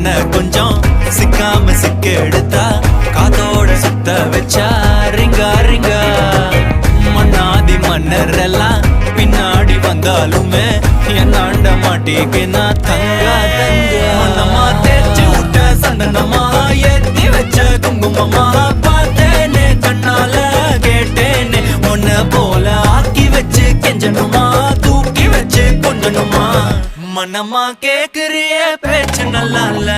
உன்னை கொஞ்சம் சிக்காம சிக்க எடுத்தா காத்தோட சுத்த வச்சா ரிங்கா ரிங்கா மன்னாதி மன்னர் எல்லாம் பின்னாடி வந்தாலுமே என்னாண்ட மாட்டிக்கு நான் தங்கா தங்க மன்னமா தேய்ச்சி விட்ட சந்தனமா ஏத்தி வச்ச குங்குமமா பார்த்தேனே கண்ணால கேட்டேனே உன்னை போல ஆக்கி வச்சு கெஞ்சணுமா தூக்கி வச்சு கொண்டணுமா மனமா கேக்குறிய பேச்சு நல்லா இல்ல